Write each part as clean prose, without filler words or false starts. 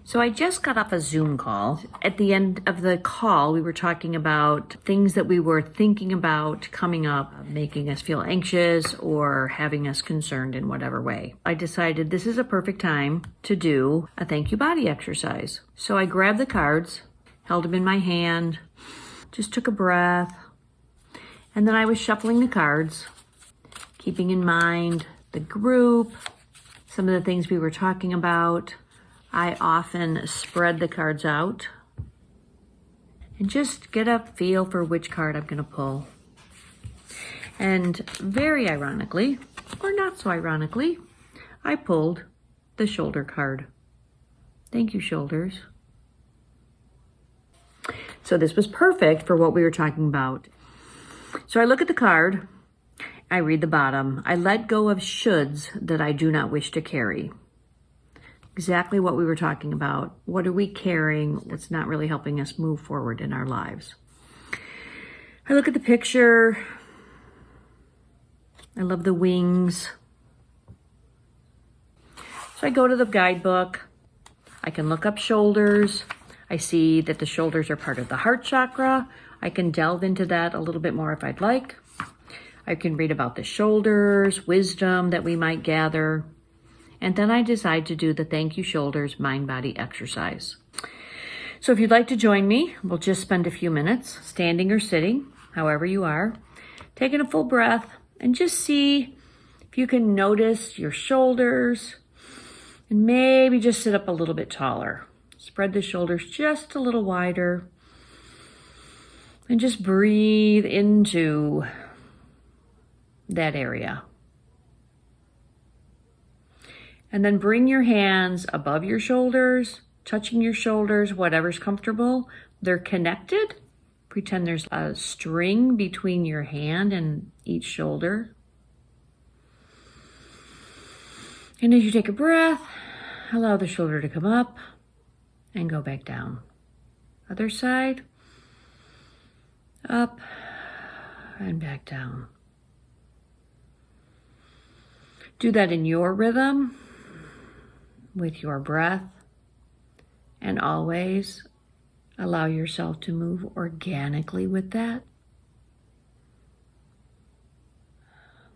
So I just got off a Zoom call. At the end of the call, we were talking about things that we were thinking about coming up, making us feel anxious or having us concerned in whatever way. I decided this is a perfect time to do a thank you body exercise. So I grabbed the cards, held them in my hand, just took a breath, and then I was shuffling the cards, keeping in mind the group, some of the things we were talking about. I often spread the cards out and just get a feel for which card I'm going to pull. And very ironically, or not so ironically, I pulled the shoulder card. Thank you, shoulders. So this was perfect for what we were talking about. So I look at the card, I read the bottom. I let go of shoulds that I do not wish to carry. Exactly what we were talking about. What are we carrying that's not really helping us move forward in our lives? I look at the picture. I love the wings. So I go to the guidebook. I can look up shoulders. I see that the shoulders are part of the heart chakra. I can delve into that a little bit more if I'd like. I can read about the shoulders, wisdom that we might gather. And then I decide to do the Thank You Shoulders mind-body exercise. So if you'd like to join me, we'll just spend a few minutes, standing or sitting, however you are, taking a full breath, and just see if you can notice your shoulders, and maybe just sit up a little bit taller. Spread the shoulders just a little wider, and just breathe into that area. And then bring your hands above your shoulders, touching your shoulders, whatever's comfortable. They're connected. Pretend there's a string between your hand and each shoulder. And as you take a breath, allow the shoulder to come up and go back down. Other side, up and back down. Do that in your rhythm, with your breath, and always allow yourself to move organically with that.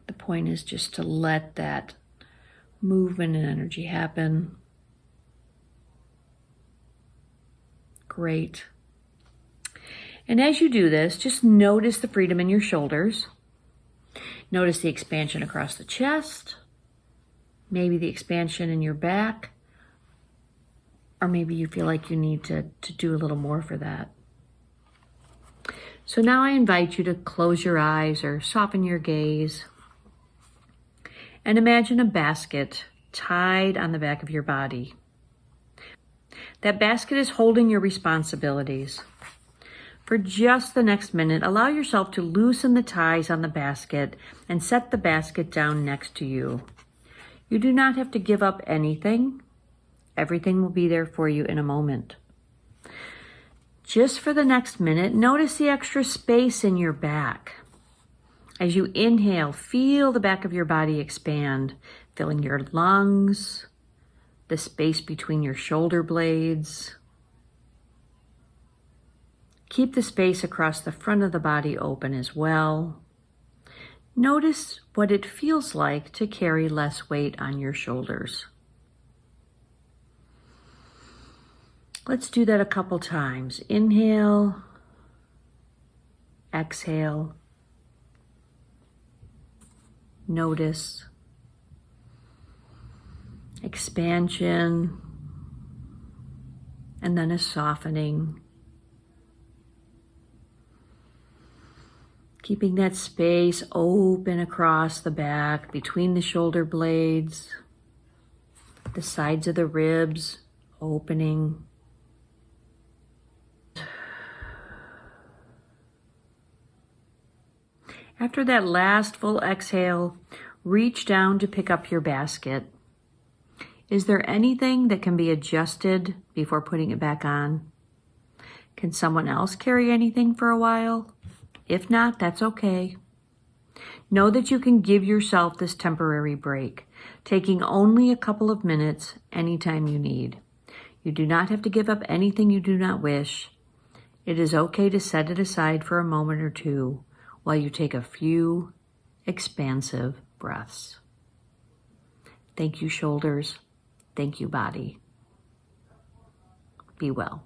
The point is just to let that movement and energy happen. Great. And as you do this, just notice the freedom in your shoulders. Notice the expansion across the chest. Maybe the expansion in your back, or maybe you feel like you need to do a little more for that. So now I invite you to close your eyes or soften your gaze and imagine a basket tied on the back of your body. That basket is holding your responsibilities. For just the next minute, allow yourself to loosen the ties on the basket and set the basket down next to you. You do not have to give up anything. Everything will be there for you in a moment. Just for the next minute, notice the extra space in your back. As you inhale, feel the back of your body expand, filling your lungs, the space between your shoulder blades. Keep the space across the front of the body open as well. Notice what it feels like to carry less weight on your shoulders. Let's do that a couple times. Inhale, exhale, notice, expansion, and then a softening. Keeping that space open across the back, between the shoulder blades, the sides of the ribs opening. After that last full exhale, reach down to pick up your basket. Is there anything that can be adjusted before putting it back on? Can someone else carry anything for a while? If not, that's okay. Know that you can give yourself this temporary break, taking only a couple of minutes anytime you need. You do not have to give up anything you do not wish. It is okay to set it aside for a moment or two while you take a few expansive breaths. Thank you, shoulders. Thank you, body. Be well.